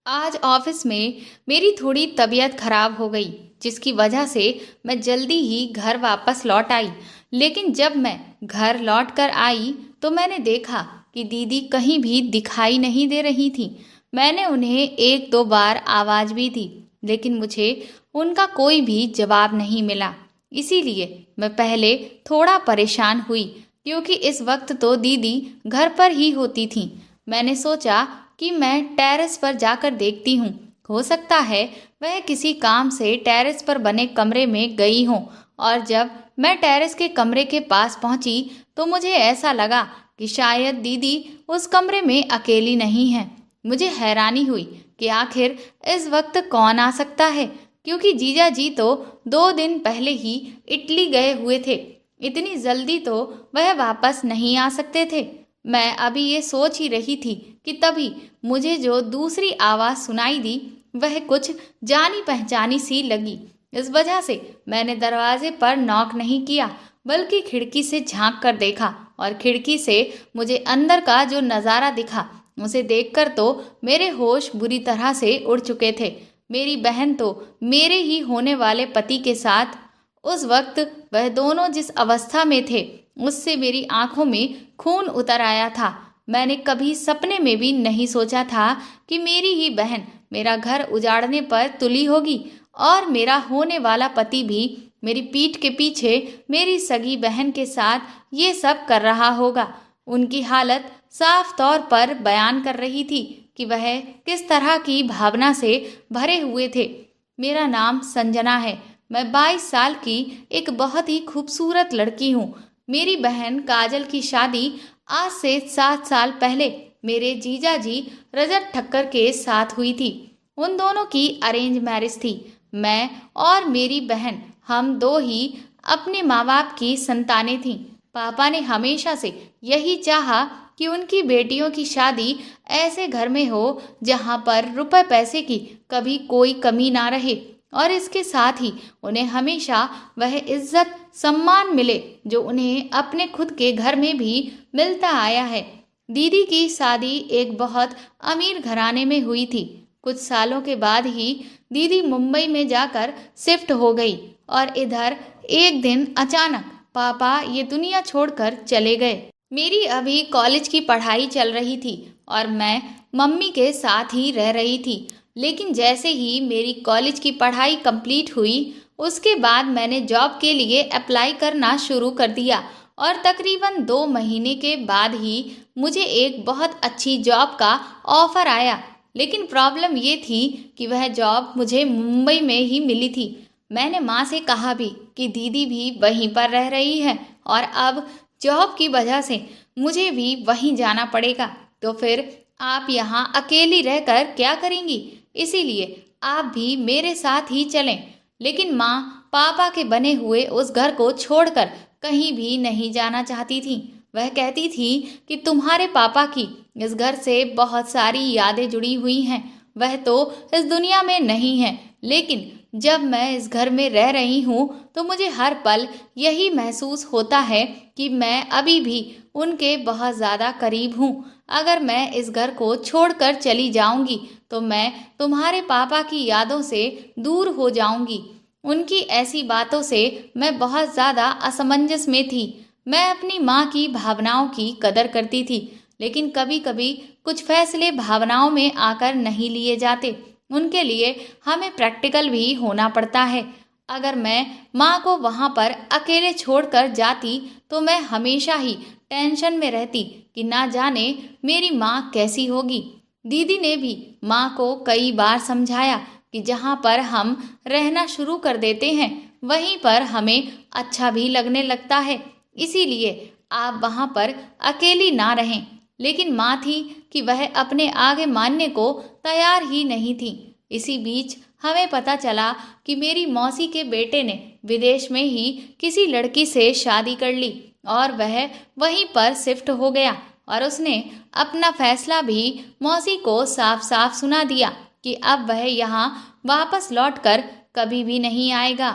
आज ऑफिस में मेरी थोड़ी तबीयत खराब हो गई, जिसकी वजह से मैं जल्दी ही घर वापस लौट आई। लेकिन जब मैं घर लौट कर आई तो मैंने देखा कि दीदी कहीं भी दिखाई नहीं दे रही थी। मैंने उन्हें एक दो बार आवाज भी दी, लेकिन मुझे उनका कोई भी जवाब नहीं मिला। इसीलिए मैं पहले थोड़ा परेशान हुई, क्योंकि इस वक्त तो दीदी घर पर ही होती थी। मैंने सोचा कि मैं टेरेस पर जाकर देखती हूँ। हो सकता है वह किसी काम से टेरेस पर बने कमरे में गई हो। और जब मैं टेरेस के कमरे के पास पहुंची तो मुझे ऐसा लगा कि शायद दीदी उस कमरे में अकेली नहीं है। मुझे हैरानी हुई कि आखिर इस वक्त कौन आ सकता है, क्योंकि जीजा जी तो 2 दिन पहले ही इटली गए हुए थे। इतनी जल्दी तो वह वापस नहीं आ सकते थे। मैं अभी ये सोच ही रही थी कि तभी मुझे जो दूसरी आवाज सुनाई दी वह कुछ जानी पहचानी सी लगी। इस वजह से मैंने दरवाजे पर नॉक नहीं किया, बल्कि खिड़की से झांक कर देखा। और खिड़की से मुझे अंदर का जो नज़ारा दिखा, उसे देखकर तो मेरे होश बुरी तरह से उड़ चुके थे। मेरी बहन तो मेरे ही होने वाले पति के साथ उस वक्त वह दोनों जिस अवस्था में थे, उससे मेरी आंखों में खून उतर आया था। मैंने कभी सपने में भी नहीं सोचा था कि मेरी ही बहन मेरा घर उजाड़ने पर तुली होगी, और मेरा होने वाला पति भी मेरी पीठ के पीछे मेरी सगी बहन के साथ ये सब कर रहा होगा। उनकी हालत साफ तौर पर बयान कर रही थी कि वह किस तरह की भावना से भरे हुए थे। मेरा नाम संजना है। मैं 22 साल की एक बहुत ही खूबसूरत लड़की हूँ। मेरी बहन काजल की शादी आज से 7 साल पहले मेरे जीजा जी रजत ठक्कर के साथ हुई थी। उन दोनों की अरेंज मैरिज थी। मैं और मेरी बहन, हम दो ही अपने माँ बाप की संतानें थीं। पापा ने हमेशा से यही चाहा कि उनकी बेटियों की शादी ऐसे घर में हो जहाँ पर रुपए पैसे की कभी कोई कमी ना रहे, और इसके साथ ही उन्हें हमेशा वह इज्जत सम्मान मिले जो उन्हें अपने खुद के घर में भी मिलता आया है। दीदी की शादी एक बहुत अमीर घराने में हुई थी। कुछ सालों के बाद ही दीदी मुंबई में जाकर शिफ्ट हो गई, और इधर एक दिन अचानक पापा ये दुनिया छोड़कर चले गए। मेरी अभी कॉलेज की पढ़ाई चल रही थी और मैं मम्मी के साथ ही रह रही थी। लेकिन जैसे ही मेरी कॉलेज की पढ़ाई कंप्लीट हुई, उसके बाद मैंने जॉब के लिए अप्लाई करना शुरू कर दिया, और तकरीबन 2 महीने के बाद ही मुझे एक बहुत अच्छी जॉब का ऑफर आया। लेकिन प्रॉब्लम ये थी कि वह जॉब मुझे मुंबई में ही मिली थी। मैंने माँ से कहा भी कि दीदी भी वहीं पर रह रही है, और अब जॉब की वजह से मुझे भी वहीं जाना पड़ेगा, तो फिर आप यहाँ अकेली रहकर क्या करेंगी? इसीलिए आप भी मेरे साथ ही चलें। लेकिन माँ पापा के बने हुए उस घर को छोड़कर कहीं भी नहीं जाना चाहती थी। वह कहती थी कि तुम्हारे पापा की इस घर से बहुत सारी यादें जुड़ी हुई हैं। वह तो इस दुनिया में नहीं है, लेकिन जब मैं इस घर में रह रही हूँ तो मुझे हर पल यही महसूस होता है कि मैं अभी भी उनके बहुत ज़्यादा करीब हूँ। अगर मैं इस घर को छोड़कर चली जाऊंगी तो मैं तुम्हारे पापा की यादों से दूर हो जाऊंगी। उनकी ऐसी बातों से मैं बहुत ज़्यादा असमंजस में थी। मैं अपनी माँ की भावनाओं की कदर करती थी, लेकिन कभी कभी कुछ फैसले भावनाओं में आकर नहीं लिए जाते। उनके लिए हमें प्रैक्टिकल भी होना पड़ता है। अगर मैं माँ को वहाँ पर अकेले छोड़कर जाती तो मैं हमेशा ही टेंशन में रहती कि ना जाने मेरी माँ कैसी होगी। दीदी ने भी माँ को कई बार समझाया कि जहाँ पर हम रहना शुरू कर देते हैं वहीं पर हमें अच्छा भी लगने लगता है। इसीलिए आप वहाँ पर अकेली ना रहें। लेकिन माँ थी कि वह अपने आगे मानने को तैयार ही नहीं थी। इसी बीच हमें पता चला कि मेरी मौसी के बेटे ने विदेश में ही किसी लड़की से शादी कर ली, और वह वहीं पर शिफ्ट हो गया। और उसने अपना फैसला भी मौसी को साफ साफ सुना दिया कि अब वह यहाँ वापस लौटकर कभी भी नहीं आएगा।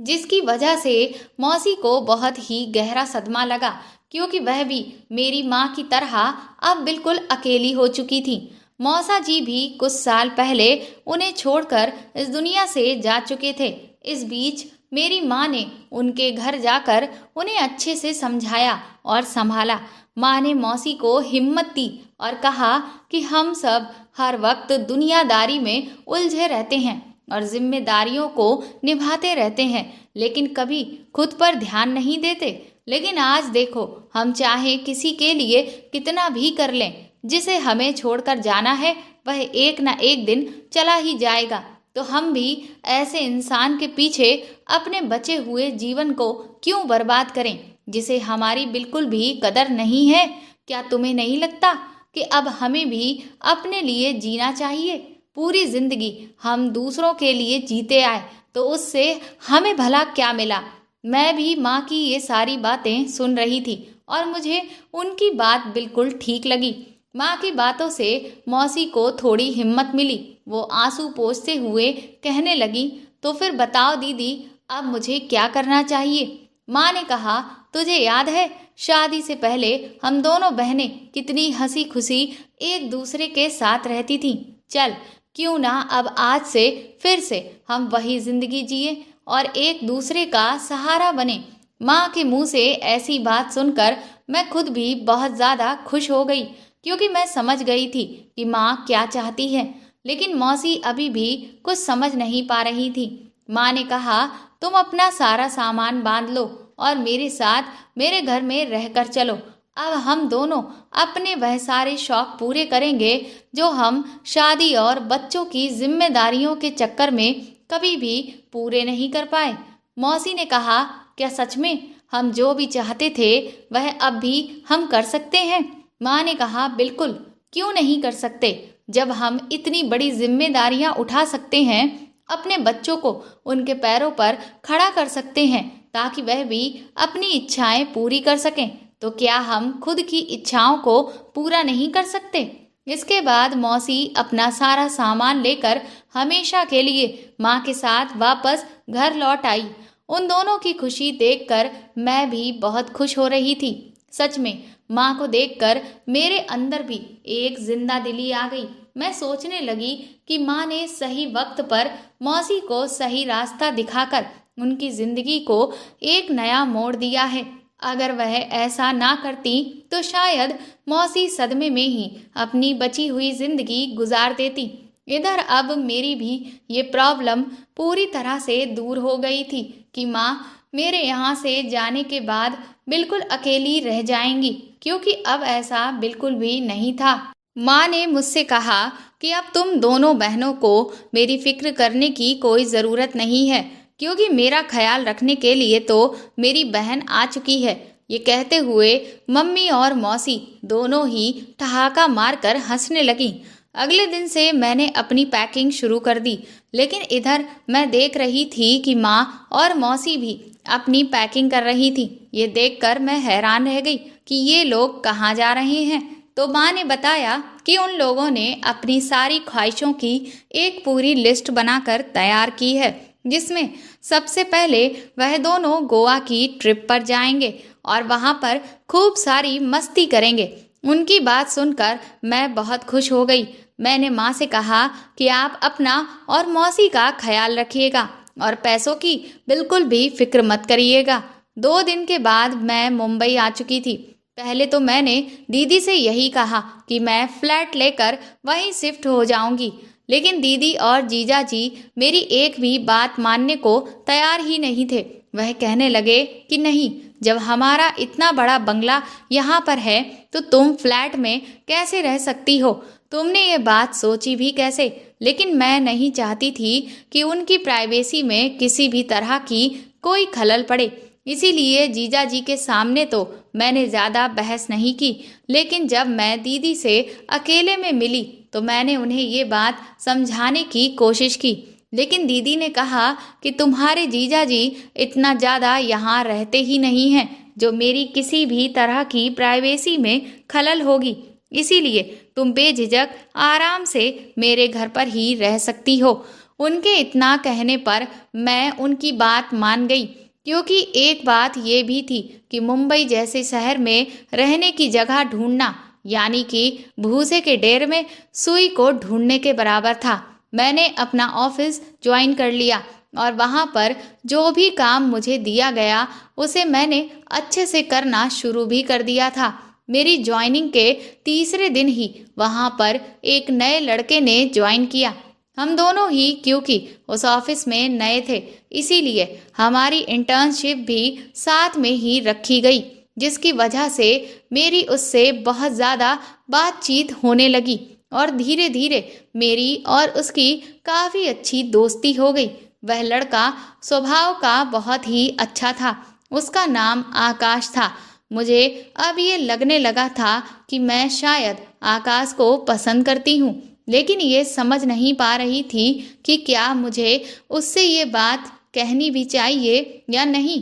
जिसकी वजह से मौसी को बहुत ही गहरा सदमा लगा, क्योंकि वह भी मेरी माँ की तरह अब बिल्कुल अकेली हो चुकी थी। मौसा जी भी कुछ साल पहले उन्हें छोड़कर इस दुनिया से जा चुके थे। इस बीच मेरी माँ ने उनके घर जाकर उन्हें अच्छे से समझाया और संभाला। माँ ने मौसी को हिम्मत दी और कहा कि हम सब हर वक्त दुनियादारी में उलझे रहते हैं और जिम्मेदारियों को निभाते रहते हैं, लेकिन कभी खुद पर ध्यान नहीं देते। लेकिन आज देखो, हम चाहे किसी के लिए कितना भी कर लें, जिसे हमें छोड़कर जाना है वह एक ना एक दिन चला ही जाएगा। तो हम भी ऐसे इंसान के पीछे अपने बचे हुए जीवन को क्यों बर्बाद करें, जिसे हमारी बिल्कुल भी कदर नहीं है। क्या तुम्हें नहीं लगता कि अब हमें भी अपने लिए जीना चाहिए? पूरी जिंदगी हम दूसरों के लिए जीते आए तो उससे हमें भला क्या मिला? मैं भी माँ की ये सारी बातें सुन रही थी और मुझे उनकी बात बिल्कुल ठीक लगी। माँ की बातों से मौसी को थोड़ी हिम्मत मिली। वो आंसू पोंछते हुए कहने लगी, तो फिर बताओ दीदी, अब मुझे क्या करना चाहिए? माँ ने कहा, तुझे याद है शादी से पहले हम दोनों बहनें कितनी हंसी खुशी एक दूसरे के साथ रहती थीं। चल, क्यों ना अब आज से फिर से हम वही जिंदगी जिए और एक दूसरे का सहारा बने। माँ के मुंह से ऐसी बात सुनकर मैं खुद भी बहुत ज्यादा खुश हो गई, क्योंकि मैं समझ गई थी कि माँ क्या चाहती है। लेकिन मौसी अभी भी कुछ समझ नहीं पा रही थी। माँ ने कहा, तुम अपना सारा सामान बांध लो और मेरे साथ मेरे घर में रहकर चलो। अब हम दोनों अपने वह सारे शौक पूरे करेंगे जो हम शादी और बच्चों की जिम्मेदारियों के चक्कर में कभी भी पूरे नहीं कर पाए। मौसी ने कहा, क्या सच में हम जो भी चाहते थे वह अब भी हम कर सकते हैं? माँ ने कहा, बिल्कुल, क्यों नहीं कर सकते। जब हम इतनी बड़ी जिम्मेदारियां उठा सकते हैं, अपने बच्चों को उनके पैरों पर खड़ा कर सकते हैं ताकि वह भी अपनी इच्छाएं पूरी कर सकें, तो क्या हम खुद की इच्छाओं को पूरा नहीं कर सकते? इसके बाद मौसी अपना सारा सामान लेकर हमेशा के लिए माँ के साथ वापस घर लौट आई। उन दोनों की खुशी देखकर मैं भी बहुत खुश हो रही थी। सच में माँ को देखकर मेरे अंदर भी एक जिंदा दिली आ गई। मैं सोचने लगी कि माँ ने सही वक्त पर मौसी को सही रास्ता दिखाकर उनकी जिंदगी को एक नया मोड़ दिया है। अगर वह ऐसा ना करती तो शायद मौसी सदमे में ही अपनी बची हुई जिंदगी गुजार देती। इधर अब मेरी भी ये प्रॉब्लम पूरी तरह से दूर हो गई थी कि माँ मेरे यहाँ से जाने के बाद बिल्कुल अकेली रह जाएंगी, क्योंकि अब ऐसा बिल्कुल भी नहीं था। माँ ने मुझसे कहा कि अब तुम दोनों बहनों को मेरी फिक्र करने की कोई ज़रूरत नहीं है, क्योंकि मेरा ख्याल रखने के लिए तो मेरी बहन आ चुकी है। ये कहते हुए मम्मी और मौसी दोनों ही ठहाका मारकर हंसने लगीं। अगले दिन से मैंने अपनी पैकिंग शुरू कर दी, लेकिन इधर मैं देख रही थी कि माँ और मौसी भी अपनी पैकिंग कर रही थी। ये देखकर मैं हैरान रह गई कि ये लोग कहाँ जा रहे हैं। तो माँ ने बताया कि उन लोगों ने अपनी सारी ख्वाहिशों की एक पूरी लिस्ट बनाकर तैयार की है, जिसमें सबसे पहले वह दोनों गोवा की ट्रिप पर जाएंगे और वहाँ पर खूब सारी मस्ती करेंगे। उनकी बात सुनकर मैं बहुत खुश हो गई। मैंने माँ से कहा कि आप अपना और मौसी का ख्याल रखिएगा और पैसों की बिल्कुल भी फिक्र मत करिएगा। 2 दिन के बाद मैं मुंबई आ चुकी थी। पहले तो मैंने दीदी से यही कहा कि मैं फ्लैट लेकर वहीं शिफ्ट हो जाऊंगी, लेकिन दीदी और जीजा जी मेरी एक भी बात मानने को तैयार ही नहीं थे। वह कहने लगे कि नहीं, जब हमारा इतना बड़ा बंगला यहाँ पर है तो तुम फ्लैट में कैसे रह सकती हो? तुमने ये बात सोची भी कैसे? लेकिन मैं नहीं चाहती थी कि उनकी प्राइवेसी में किसी भी तरह की कोई खलल पड़े, इसीलिए जीजा जी के सामने तो मैंने ज़्यादा बहस नहीं की। लेकिन जब मैं दीदी से अकेले में मिली तो मैंने उन्हें ये बात समझाने की कोशिश की, लेकिन दीदी ने कहा कि तुम्हारे जीजा जी इतना ज़्यादा यहाँ रहते ही नहीं हैं जो मेरी किसी भी तरह की प्राइवेसी में खलल होगी, इसीलिए तुम बेझिझक आराम से मेरे घर पर ही रह सकती हो। उनके इतना कहने पर मैं उनकी बात मान गई, क्योंकि एक बात ये भी थी कि मुंबई जैसे शहर में रहने की जगह ढूंढना यानी कि भूसे के ढेर में सुई को ढूंढने के बराबर था। मैंने अपना ऑफिस ज्वाइन कर लिया और वहाँ पर जो भी काम मुझे दिया गया उसे मैंने अच्छे से करना शुरू भी कर दिया था। मेरी ज्वाइनिंग के तीसरे दिन ही वहाँ पर एक नए लड़के ने ज्वाइन किया। हम दोनों ही क्योंकि उस ऑफिस में नए थे, इसीलिए हमारी इंटर्नशिप भी साथ में ही रखी गई, जिसकी वजह से मेरी उससे बहुत ज़्यादा बातचीत होने लगी और धीरे धीरे मेरी और उसकी काफ़ी अच्छी दोस्ती हो गई। वह लड़का स्वभाव का बहुत ही अच्छा था। उसका नाम आकाश था। मुझे अब ये लगने लगा था कि मैं शायद आकाश को पसंद करती हूँ, लेकिन ये समझ नहीं पा रही थी कि क्या मुझे उससे ये बात कहनी भी चाहिए या नहीं,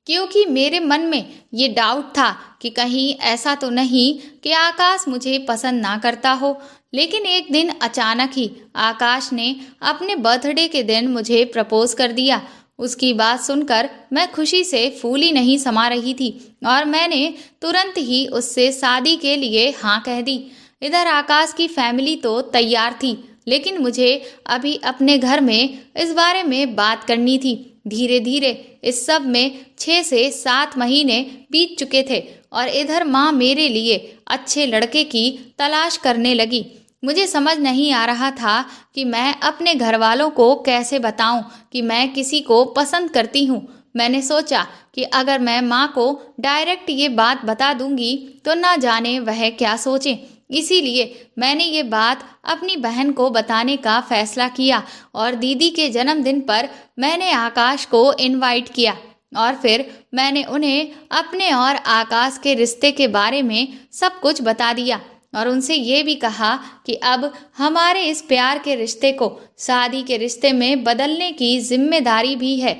क्योंकि मेरे मन में ये डाउट था कि कहीं ऐसा तो नहीं कि आकाश मुझे पसंद ना करता हो। लेकिन एक दिन अचानक ही आकाश ने अपने बर्थडे के दिन मुझे प्रपोज कर दिया। उसकी बात सुनकर मैं खुशी से फूली नहीं समा रही थी और मैंने तुरंत ही उससे शादी के लिए हाँ कह दी। इधर आकाश की फैमिली तो तैयार थी, लेकिन मुझे अभी अपने घर में इस बारे में बात करनी थी। धीरे धीरे इस सब में 6 से 7 महीने बीत चुके थे और इधर माँ मेरे लिए अच्छे लड़के की तलाश करने लगी। मुझे समझ नहीं आ रहा था कि मैं अपने घर वालों को कैसे बताऊं कि मैं किसी को पसंद करती हूँ। मैंने सोचा कि अगर मैं माँ को डायरेक्ट ये बात बता दूंगी तो ना जाने वह क्या सोचें। इसीलिए मैंने ये बात अपनी बहन को बताने का फैसला किया और दीदी के जन्मदिन पर मैंने आकाश को इनवाइट किया और फिर मैंने उन्हें अपने और आकाश के रिश्ते के बारे में सब कुछ बता दिया और उनसे ये भी कहा कि अब हमारे इस प्यार के रिश्ते को शादी के रिश्ते में बदलने की जिम्मेदारी भी है,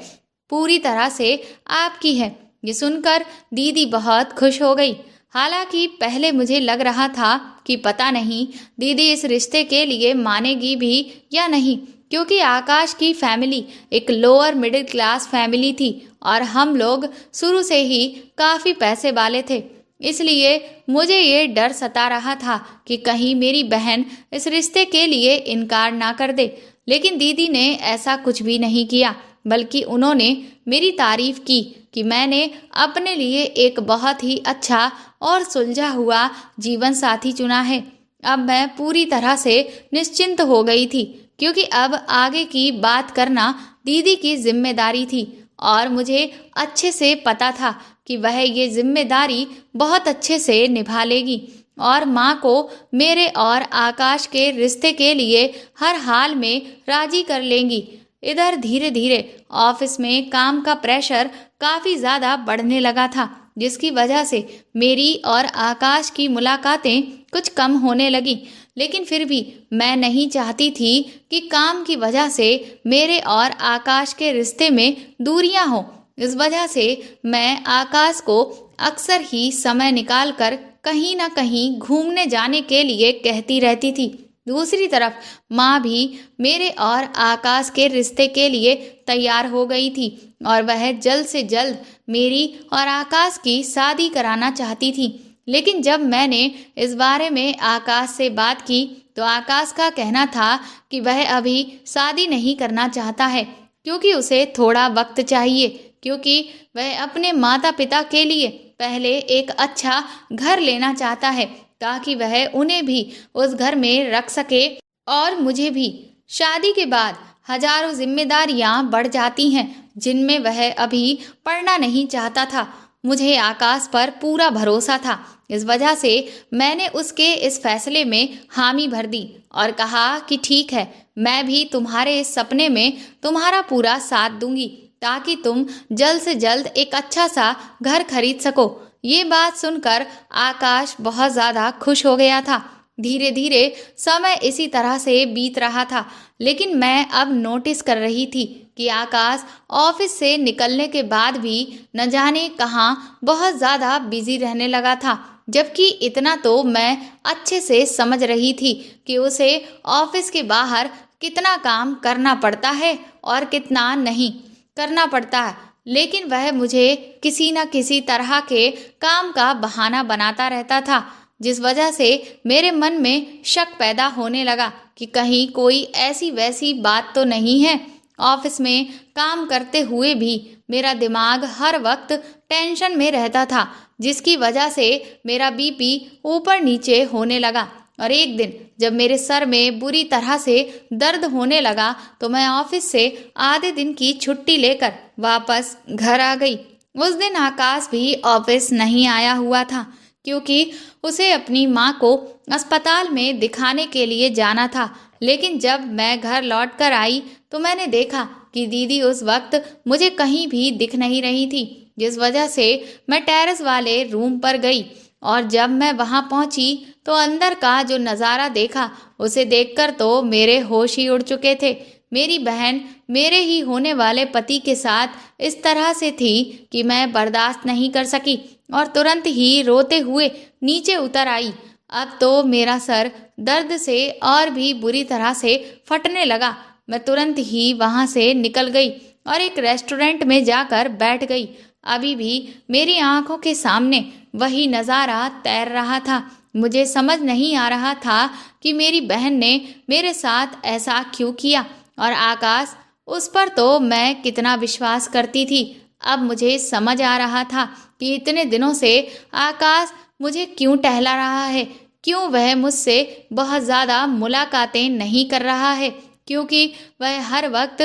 पूरी तरह से आपकी है। ये सुनकर दीदी बहुत खुश हो गई। हालांकि पहले मुझे लग रहा था कि पता नहीं दीदी इस रिश्ते के लिए मानेगी भी या नहीं, क्योंकि आकाश की फैमिली एक लोअर मिडिल क्लास फैमिली थी और हम लोग शुरू से ही काफ़ी पैसे वाले थे। इसलिए मुझे ये डर सता रहा था कि कहीं मेरी बहन इस रिश्ते के लिए इनकार ना कर दे। लेकिन दीदी ने ऐसा कुछ भी नहीं किया, बल्कि उन्होंने मेरी तारीफ की कि मैंने अपने लिए एक बहुत ही अच्छा और सुलझा हुआ जीवन साथी चुना है। अब मैं पूरी तरह से निश्चिंत हो गई थी, क्योंकि अब आगे की बात करना दीदी की जिम्मेदारी थी और मुझे अच्छे से पता था कि वह ये जिम्मेदारी बहुत अच्छे से निभा लेगी और माँ को मेरे और आकाश के रिश्ते के लिए हर हाल में राजी कर लेंगी। इधर धीरे धीरे ऑफिस में काम का प्रेशर काफ़ी ज़्यादा बढ़ने लगा था, जिसकी वजह से मेरी और आकाश की मुलाकातें कुछ कम होने लगी। लेकिन फिर भी मैं नहीं चाहती थी कि काम की वजह से मेरे और आकाश के रिश्ते में दूरियां हों। इस वजह से मैं आकाश को अक्सर ही समय निकालकर कहीं ना कहीं घूमने जाने के लिए कहती रहती थी। दूसरी तरफ माँ भी मेरे और आकाश के रिश्ते के लिए तैयार हो गई थी और वह जल्द से जल्द मेरी और आकाश की शादी कराना चाहती थी। लेकिन जब मैंने इस बारे में आकाश से बात की तो आकाश का कहना था कि वह अभी शादी नहीं करना चाहता है, क्योंकि उसे थोड़ा वक्त चाहिए, क्योंकि वह अपने माता पिता के लिए पहले एक अच्छा घर लेना चाहता है ताकि वह उन्हें भी उस घर में रख सके और मुझे भी। शादी के बाद हजारों जिम्मेदारियां बढ़ जाती हैं जिनमें वह अभी पढ़ना नहीं चाहता था। मुझे आकाश पर पूरा भरोसा था, इस वजह से मैंने उसके इस फैसले में हामी भर दी और कहा कि ठीक है, मैं भी तुम्हारे इस सपने में तुम्हारा पूरा साथ दूंगी ताकि तुम जल्द से जल्द एक अच्छा सा घर खरीद सको। ये बात सुनकर आकाश बहुत ज़्यादा खुश हो गया था। धीरे धीरे समय इसी तरह से बीत रहा था, लेकिन मैं अब नोटिस कर रही थी कि आकाश ऑफिस से निकलने के बाद भी न जाने कहाँ बहुत ज़्यादा बिजी रहने लगा था, जबकि इतना तो मैं अच्छे से समझ रही थी कि उसे ऑफिस के बाहर कितना काम करना पड़ता है और कितना नहीं करना पड़ता है। लेकिन वह मुझे किसी न किसी तरह के काम का बहाना बनाता रहता था, जिस वजह से मेरे मन में शक पैदा होने लगा कि कहीं कोई ऐसी वैसी बात तो नहीं है। ऑफिस में काम करते हुए भी मेरा दिमाग हर वक्त टेंशन में रहता था, जिसकी वजह से मेरा बीपी ऊपर नीचे होने लगा। और एक दिन जब मेरे सर में बुरी तरह से दर्द होने लगा तो मैं ऑफिस से आधे दिन की छुट्टी लेकर वापस घर आ गई। उस दिन आकाश भी ऑफिस नहीं आया हुआ था, क्योंकि उसे अपनी माँ को अस्पताल में दिखाने के लिए जाना था। लेकिन जब मैं घर लौट कर आई तो मैंने देखा कि दीदी उस वक्त मुझे कहीं भी दिख नहीं रही थी, जिस वजह से मैं टेरेस वाले रूम पर गई। और जब मैं वहां पहुंची तो अंदर का जो नज़ारा देखा, उसे देखकर तो मेरे होश ही उड़ चुके थे। मेरी बहन मेरे ही होने वाले पति के साथ इस तरह से थी कि मैं बर्दाश्त नहीं कर सकी और तुरंत ही रोते हुए नीचे उतर आई। अब तो मेरा सर दर्द से और भी बुरी तरह से फटने लगा। मैं तुरंत ही वहां से निकल गई और एक रेस्टोरेंट में जाकर बैठ गई। अभी भी मेरी आंखों के सामने वही नज़ारा तैर रहा था। मुझे समझ नहीं आ रहा था कि मेरी बहन ने मेरे साथ ऐसा क्यों किया, और आकाश, उस पर तो मैं कितना विश्वास करती थी। अब मुझे समझ आ रहा था कि इतने दिनों से आकाश मुझे क्यों टहला रहा है, क्यों वह मुझसे बहुत ज़्यादा मुलाकातें नहीं कर रहा है, क्योंकि वह हर वक्त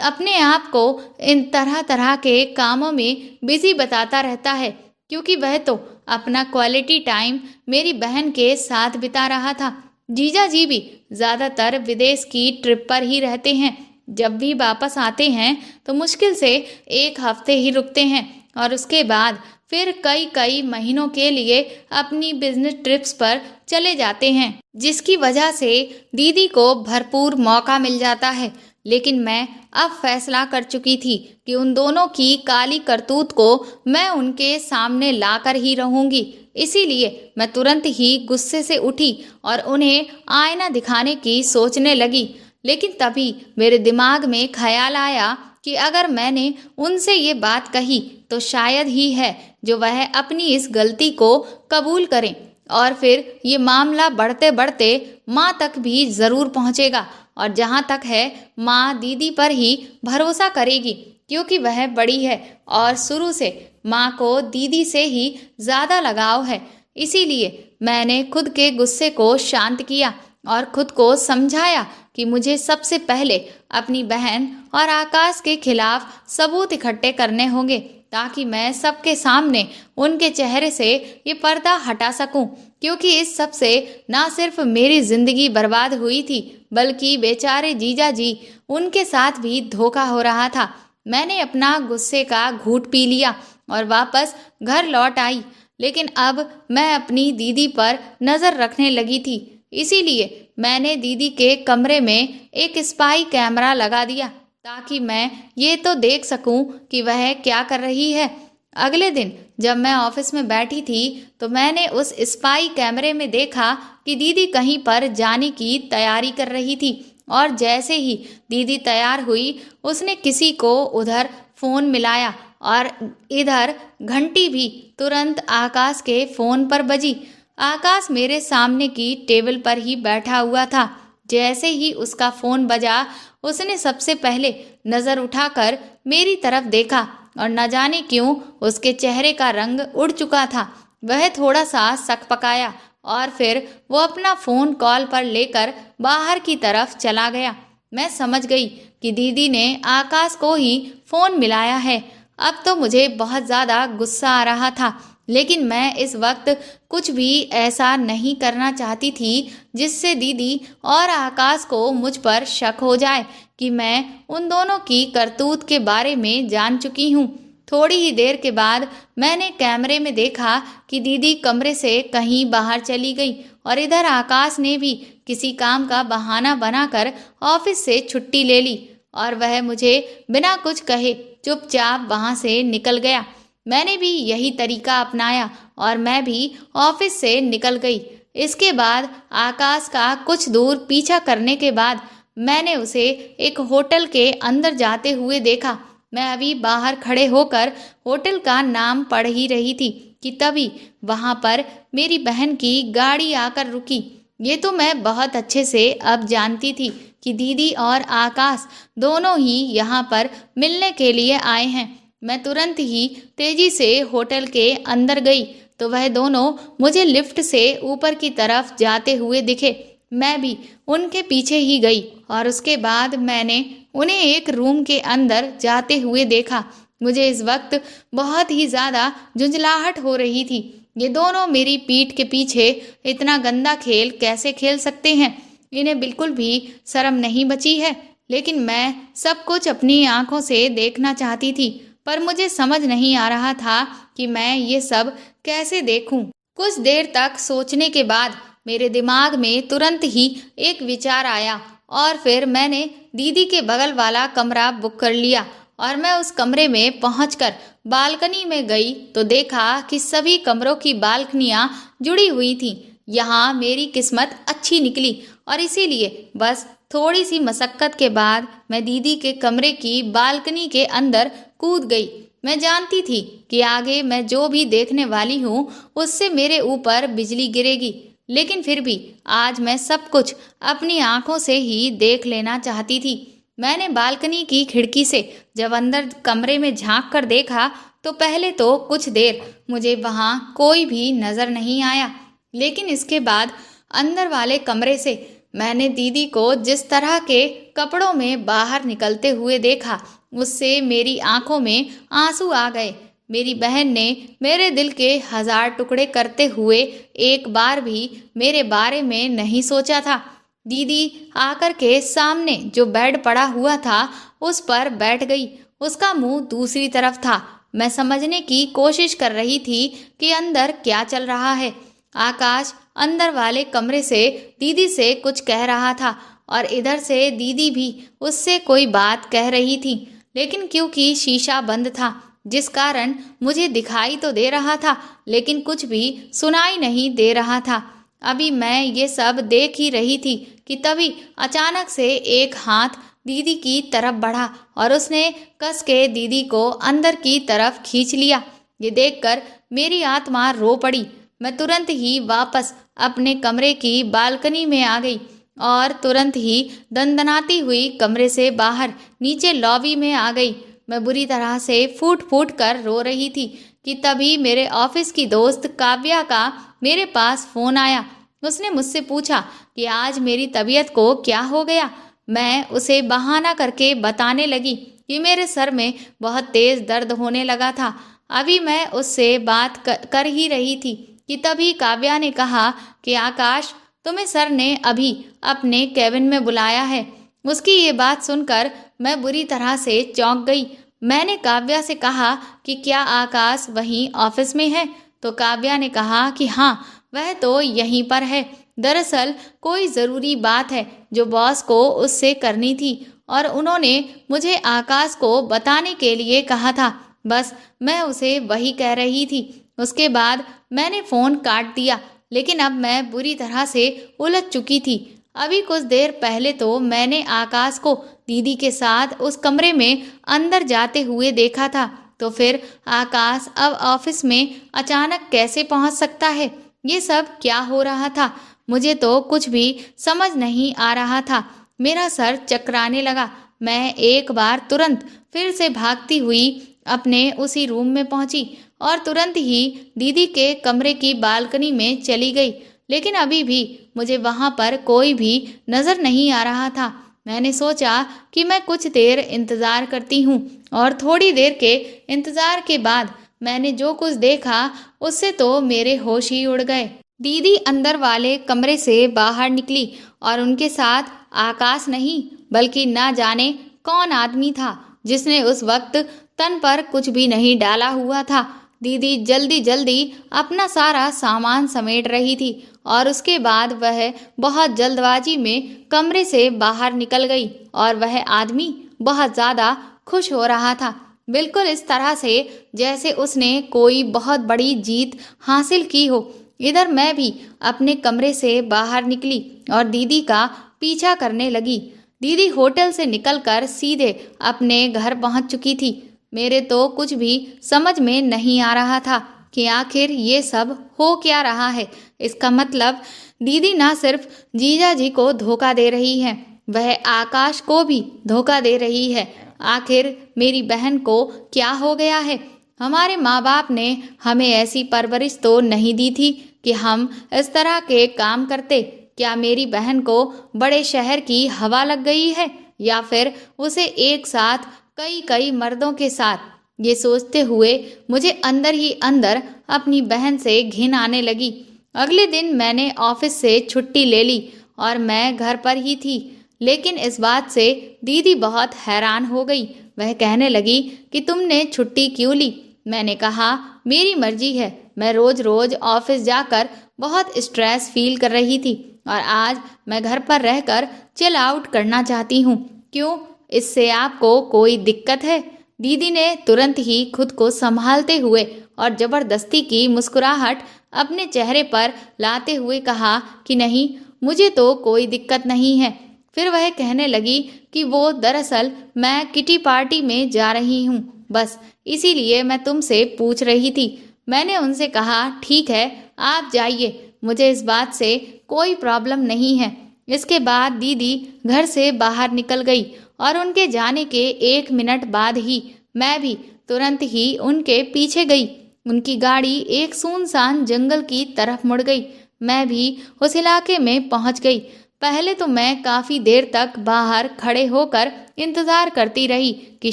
अपने आप को इन तरह तरह के कामों में बिजी बताता रहता है, क्योंकि वह तो अपना क्वालिटी टाइम मेरी बहन के साथ बिता रहा था। जीजा जी भी ज़्यादातर विदेश की ट्रिप पर ही रहते हैं। जब भी वापस आते हैं तो मुश्किल से एक हफ्ते ही रुकते हैं और उसके बाद फिर कई कई महीनों के लिए अपनी बिजनेस ट्रिप्स पर चले जाते हैं, जिसकी वजह से दीदी को भरपूर मौका मिल जाता है। लेकिन मैं अब फैसला कर चुकी थी कि उन दोनों की काली करतूत को मैं उनके सामने लाकर ही रहूंगी। इसीलिए मैं तुरंत ही गुस्से से उठी और उन्हें आईना दिखाने की सोचने लगी। लेकिन तभी मेरे दिमाग में ख्याल आया कि अगर मैंने उनसे ये बात कही तो शायद ही है जो वह अपनी इस गलती को कबूल करें, और फिर ये मामला बढ़ते बढ़ते माँ तक भी ज़रूर पहुँचेगा। और जहाँ तक है, माँ दीदी पर ही भरोसा करेगी, क्योंकि वह बड़ी है और शुरू से माँ को दीदी से ही ज़्यादा लगाव है। इसीलिए मैंने खुद के गुस्से को शांत किया और खुद को समझाया कि मुझे सबसे पहले अपनी बहन और आकाश के खिलाफ सबूत इकट्ठे करने होंगे, ताकि मैं सबके सामने उनके चेहरे से ये पर्दा हटा सकूं। क्योंकि इस सब से ना सिर्फ मेरी जिंदगी बर्बाद हुई थी, बल्कि बेचारे जीजा जी, उनके साथ भी धोखा हो रहा था। मैंने अपना गुस्से का घूंट पी लिया और वापस घर लौट आई। लेकिन अब मैं अपनी दीदी पर नज़र रखने लगी थी। इसीलिए मैंने दीदी के कमरे में एक स्पाई कैमरा लगा दिया, ताकि मैं ये तो देख सकूं कि वह क्या कर रही है। अगले दिन जब मैं ऑफिस में बैठी थी तो मैंने उस स्पाई कैमरे में देखा कि दीदी कहीं पर जाने की तैयारी कर रही थी, और जैसे ही दीदी तैयार हुई उसने किसी को उधर फ़ोन मिलाया और इधर घंटी भी तुरंत आकाश के फ़ोन पर बजी। आकाश मेरे सामने की टेबल पर ही बैठा हुआ था। जैसे ही उसका फ़ोन बजा उसने सबसे पहले नज़र उठाकर मेरी तरफ देखा, और न जाने क्यों उसके चेहरे का रंग उड़ चुका था। वह थोड़ा सा सकपकाया और फिर वो अपना फ़ोन कॉल पर लेकर बाहर की तरफ चला गया। मैं समझ गई कि दीदी ने आकाश को ही फ़ोन मिलाया है। अब तो मुझे बहुत ज़्यादा गुस्सा आ रहा था, लेकिन मैं इस वक्त कुछ भी ऐसा नहीं करना चाहती थी जिससे दीदी और आकाश को मुझ पर शक हो जाए कि मैं उन दोनों की करतूत के बारे में जान चुकी हूँ। थोड़ी ही देर के बाद मैंने कैमरे में देखा कि दीदी कमरे से कहीं बाहर चली गई, और इधर आकाश ने भी किसी काम का बहाना बनाकर ऑफिस से छुट्टी ले ली, और वह मुझे बिना कुछ कहे चुपचाप वहाँ से निकल गया। मैंने भी यही तरीका अपनाया और मैं भी ऑफिस से निकल गई। इसके बाद आकाश का कुछ दूर पीछा करने के बाद मैंने उसे एक होटल के अंदर जाते हुए देखा। मैं अभी बाहर खड़े होकर होटल का नाम पढ़ ही रही थी कि तभी वहां पर मेरी बहन की गाड़ी आकर रुकी। ये तो मैं बहुत अच्छे से अब जानती थी कि दीदी और आकाश दोनों ही यहाँ पर मिलने के लिए आए हैं। मैं तुरंत ही तेजी से होटल के अंदर गई तो वह दोनों मुझे लिफ्ट से ऊपर की तरफ जाते हुए दिखे। मैं भी उनके पीछे ही गई और उसके बाद मैंने उन्हें एक रूम के अंदर जाते हुए देखा। मुझे इस वक्त बहुत ही ज़्यादा झुंझलाहट हो रही थी। ये दोनों मेरी पीठ के पीछे इतना गंदा खेल कैसे खेल सकते हैं? इन्हें बिल्कुल भी शर्म नहीं बची है। लेकिन मैं सब कुछ अपनी आंखों से देखना चाहती थी, पर मुझे समझ नहीं आ रहा था कि मैं ये सब कैसे देखूं। कुछ देर तक सोचने के बाद मेरे दिमाग में तुरंत ही एक विचार आया और फिर मैंने दीदी के बगल वाला कमरा बुक कर लिया और मैं उस कमरे में पहुंचकर बालकनी में गई तो देखा कि सभी कमरों की बालकनियां जुड़ी हुई थीं। यहाँ मेरी किस्मत अच्छी निकली और इसीलिए बस थोड़ी सी मशक्कत के बाद मैं दीदी के कमरे की बालकनी के अंदर कूद गई। मैं जानती थी कि आगे मैं जो भी देखने वाली हूँ उससे मेरे ऊपर बिजली गिरेगी, लेकिन फिर भी आज मैं सब कुछ अपनी आंखों से ही देख लेना चाहती थी। मैंने बालकनी की खिड़की से जब अंदर कमरे में झांक कर देखा तो पहले तो कुछ देर मुझे वहां कोई भी नजर नहीं आया, लेकिन इसके बाद अंदर वाले कमरे से मैंने दीदी को जिस तरह के कपड़ों में बाहर निकलते हुए देखा उससे मेरी आंखों में आंसू आ गए। मेरी बहन ने मेरे दिल के 1000 टुकड़े करते हुए एक बार भी मेरे बारे में नहीं सोचा था। दीदी आकर के सामने जो बेड पड़ा हुआ था उस पर बैठ गई। उसका मुंह दूसरी तरफ था। मैं समझने की कोशिश कर रही थी कि अंदर क्या चल रहा है। आकाश अंदर वाले कमरे से दीदी से कुछ कह रहा था और इधर से दीदी भी उससे कोई बात कह रही थी, लेकिन क्योंकि शीशा बंद था जिस कारण मुझे दिखाई तो दे रहा था लेकिन कुछ भी सुनाई नहीं दे रहा था। अभी मैं ये सब देख ही रही थी कि तभी अचानक से एक हाथ दीदी की तरफ बढ़ा और उसने कस के दीदी को अंदर की तरफ खींच लिया। ये देखकर मेरी आत्मा रो पड़ी। मैं तुरंत ही वापस अपने कमरे की बालकनी में आ गई और तुरंत ही दंदनाती हुई कमरे से बाहर नीचे लॉबी में आ गई। मैं बुरी तरह से फूट फूट कर रो रही थी कि तभी मेरे ऑफिस की दोस्त काव्या का मेरे पास फोन आया। उसने मुझसे पूछा कि आज मेरी तबीयत को क्या हो गया। मैं उसे बहाना करके बताने लगी कि मेरे सर में बहुत तेज दर्द होने लगा था। अभी मैं उससे बात कर ही रही थी कि तभी काव्या ने कहा कि आकाश, तुम्हें सर ने अभी अपने केबिन में बुलाया है। उसकी ये बात सुनकर मैं बुरी तरह से चौंक गई। मैंने काव्या से कहा कि क्या आकाश वहीं ऑफिस में है? तो काव्या ने कहा कि हाँ, वह तो यहीं पर है। दरअसल कोई ज़रूरी बात है जो बॉस को उससे करनी थी और उन्होंने मुझे आकाश को बताने के लिए कहा था। बस मैं उसे वही कह रही थी। उसके बाद मैंने फ़ोन काट दिया, लेकिन अब मैं बुरी तरह से उलझ चुकी थी। अभी कुछ देर पहले तो मैंने आकाश को दीदी के साथ उस कमरे में अंदर जाते हुए देखा था, तो फिर आकाश अब ऑफिस में अचानक कैसे पहुंच सकता है? ये सब क्या हो रहा था? मुझे तो कुछ भी समझ नहीं आ रहा था। मेरा सर चकराने लगा। मैं एक बार तुरंत फिर से भागती हुई अपने उसी रूम में पहुंची और तुरंत ही दीदी के कमरे की बालकनी में चली गई, लेकिन अभी भी मुझे वहां पर कोई भी नजर नहीं आ रहा था। मैंने सोचा कि मैं कुछ देर इंतजार करती हूँ और थोड़ी देर के इंतजार के बाद मैंने जो कुछ देखा उससे तो मेरे होश ही उड़ गए। दीदी अंदर वाले कमरे से बाहर निकली और उनके साथ आकाश नहीं बल्कि ना जाने कौन आदमी था जिसने उस वक्त तन पर कुछ भी नहीं डाला हुआ था। दीदी जल्दी जल्दी अपना सारा सामान समेट रही थी और उसके बाद वह बहुत जल्दबाजी में कमरे से बाहर निकल गई और वह आदमी बहुत ज़्यादा खुश हो रहा था, बिल्कुल इस तरह से जैसे उसने कोई बहुत बड़ी जीत हासिल की हो। इधर मैं भी अपने कमरे से बाहर निकली और दीदी का पीछा करने लगी। दीदी होटल से निकलकर सीधे अपने घर पहुंच चुकी थी। मेरे तो कुछ भी समझ में नहीं आ रहा था कि आखिर ये सब हो क्या रहा है। इसका मतलब दीदी ना सिर्फ जीजा जी को धोखा दे रही है, वह आकाश को भी धोखा दे रही है। आखिर मेरी बहन को क्या हो गया है? हमारे माँ बाप ने हमें ऐसी परवरिश तो नहीं दी थी कि हम इस तरह के काम करते। क्या मेरी बहन को बड़े शहर की हवा लग गई है, या फिर उसे एक साथ कई कई मर्दों के साथ? ये सोचते हुए मुझे अंदर ही अंदर अपनी बहन से घिन आने लगी। अगले दिन मैंने ऑफिस से छुट्टी ले ली और मैं घर पर ही थी। लेकिन इस बात से दीदी बहुत हैरान हो गई। वह कहने लगी कि तुमने छुट्टी क्यों ली? मैंने कहा, मेरी मर्जी है। मैं रोज रोज ऑफिस जाकर बहुत स्ट्रेस फील कर रही थी और आज मैं घर पर रहकर चिल आउट करना चाहती हूँ। क्यों, इससे आपको कोई दिक्कत है? दीदी ने तुरंत ही खुद को संभालते हुए और जबरदस्ती की मुस्कुराहट अपने चेहरे पर लाते हुए कहा कि नहीं, मुझे तो कोई दिक्कत नहीं है। फिर वह कहने लगी कि वो दरअसल मैं किटी पार्टी में जा रही हूँ, बस इसीलिए मैं तुमसे पूछ रही थी। मैंने उनसे कहा, ठीक है आप जाइए, मुझे इस बात से कोई प्रॉब्लम नहीं है। इसके बाद दीदी घर से बाहर निकल गई और उनके जाने के 1 मिनट बाद ही मैं भी तुरंत ही उनके पीछे गई। उनकी गाड़ी एक सुनसान जंगल की तरफ मुड़ गई। मैं भी उस इलाके में पहुंच गई। पहले तो मैं काफी देर तक बाहर खड़े होकर इंतजार करती रही कि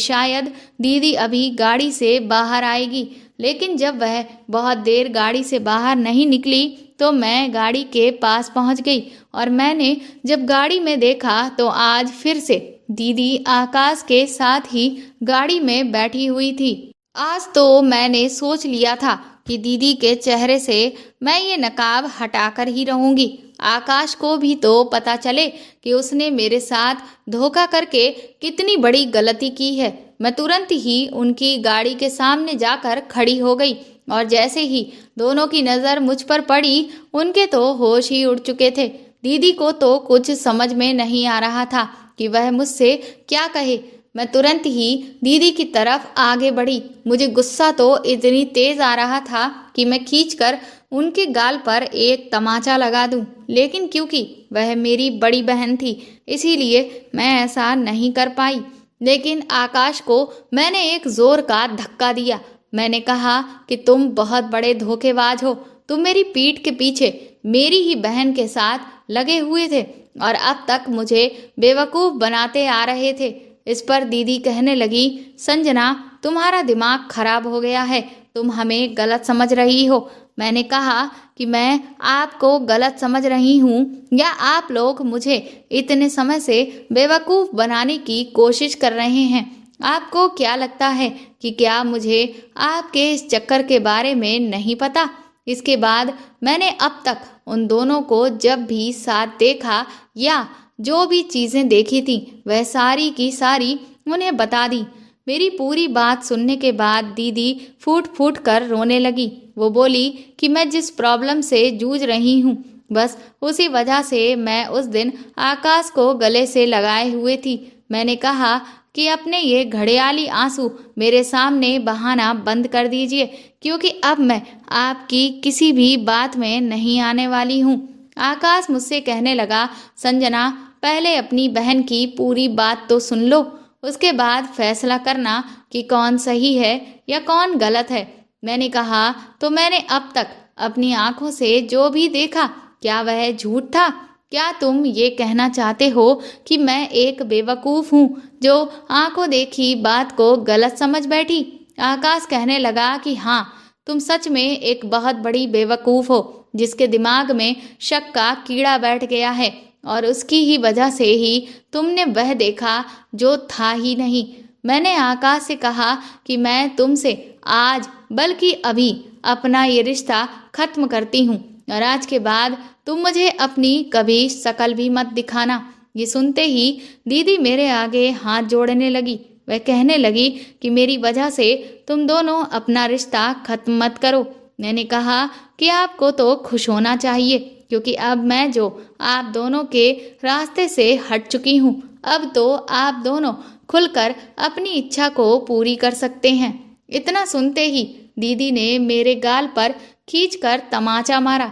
शायद दीदी अभी गाड़ी से बाहर आएगी, लेकिन जब वह बहुत देर गाड़ी से बाहर नहीं निकली तो मैं गाड़ी के पास पहुंच गई और मैंने जब गाड़ी में देखा तो आज फिर से दीदी आकाश के साथ ही गाड़ी में बैठी हुई थी। आज तो मैंने सोच लिया था कि दीदी के चेहरे से मैं ये नकाब हटाकर ही रहूंगी। आकाश को भी तो पता चले कि उसने मेरे साथ धोखा करके कितनी बड़ी गलती की है। मैं तुरंत ही उनकी गाड़ी के सामने जाकर खड़ी हो गई और जैसे ही दोनों की नज़र मुझ पर पड़ी, उनके तो होश ही उड़ चुके थे। दीदी को तो कुछ समझ में नहीं आ रहा था कि वह मुझसे क्या कहे। मैं तुरंत ही दीदी की तरफ आगे बढ़ी। मुझे गुस्सा तो इतनी तेज आ रहा था कि मैं खींचकर उनके गाल पर एक तमाचा लगा दूं, लेकिन क्योंकि वह मेरी बड़ी बहन थी इसीलिए मैं ऐसा नहीं कर पाई। लेकिन आकाश को मैंने एक जोर का धक्का दिया। मैंने कहा कि तुम बहुत बड़े धोखेबाज हो। तुम मेरी पीठ के पीछे मेरी ही बहन के साथ लगे हुए थे और अब तक मुझे बेवकूफ़ बनाते आ रहे थे। इस पर दीदी कहने लगी, संजना तुम्हारा दिमाग खराब हो गया है, तुम हमें गलत समझ रही हो। मैंने कहा कि मैं आपको गलत समझ रही हूँ या आप लोग मुझे इतने समय से बेवकूफ़ बनाने की कोशिश कर रहे हैं? आपको क्या लगता है कि क्या मुझे आपके इस चक्कर के बारे में नहीं पता? इसके बाद मैंने अब तक उन दोनों को जब भी साथ देखा या जो भी चीज़ें देखी थी वह सारी की सारी उन्हें बता दी। मेरी पूरी बात सुनने के बाद दीदी फूट फूट कर रोने लगी। वो बोली कि मैं जिस प्रॉब्लम से जूझ रही हूँ बस उसी वजह से मैं उस दिन आकाश को गले से लगाए हुए थी। मैंने कहा कि अपने ये घड़ियाली आंसू मेरे सामने बहाना बंद कर दीजिए, क्योंकि अब मैं आपकी किसी भी बात में नहीं आने वाली हूँ। आकाश मुझसे कहने लगा, संजना पहले अपनी बहन की पूरी बात तो सुन लो, उसके बाद फैसला करना कि कौन सही है या कौन गलत है। मैंने कहा, तो मैंने अब तक अपनी आंखों से जो भी देखा क्या वह झूठ था? क्या तुम ये कहना चाहते हो कि मैं एक बेवकूफ़ हूँ जो आंखों देखी बात को गलत समझ बैठी? आकाश कहने लगा कि हाँ, तुम सच में एक बहुत बड़ी बेवकूफ़ हो जिसके दिमाग में शक का कीड़ा बैठ गया है और उसकी ही वजह से ही तुमने वह देखा जो था ही नहीं। मैंने आकाश से कहा कि मैं तुमसे आज बल्कि अभी अपना ये रिश्ता खत्म करती हूँ और आज के बाद तुम मुझे अपनी कभी शक्ल भी मत दिखाना। ये सुनते ही दीदी मेरे आगे हाथ जोड़ने लगी। वह कहने लगी कि मेरी वजह से तुम दोनों अपना रिश्ता खत्म मत करो। मैंने कहा कि आपको तो खुश होना चाहिए, क्योंकि अब मैं जो आप दोनों के रास्ते से हट चुकी हूँ, अब तो आप दोनों खुलकर अपनी इच्छा को पूरी कर सकते हैं। इतना सुनते ही दीदी ने मेरे गाल पर खींचकर तमाचा मारा।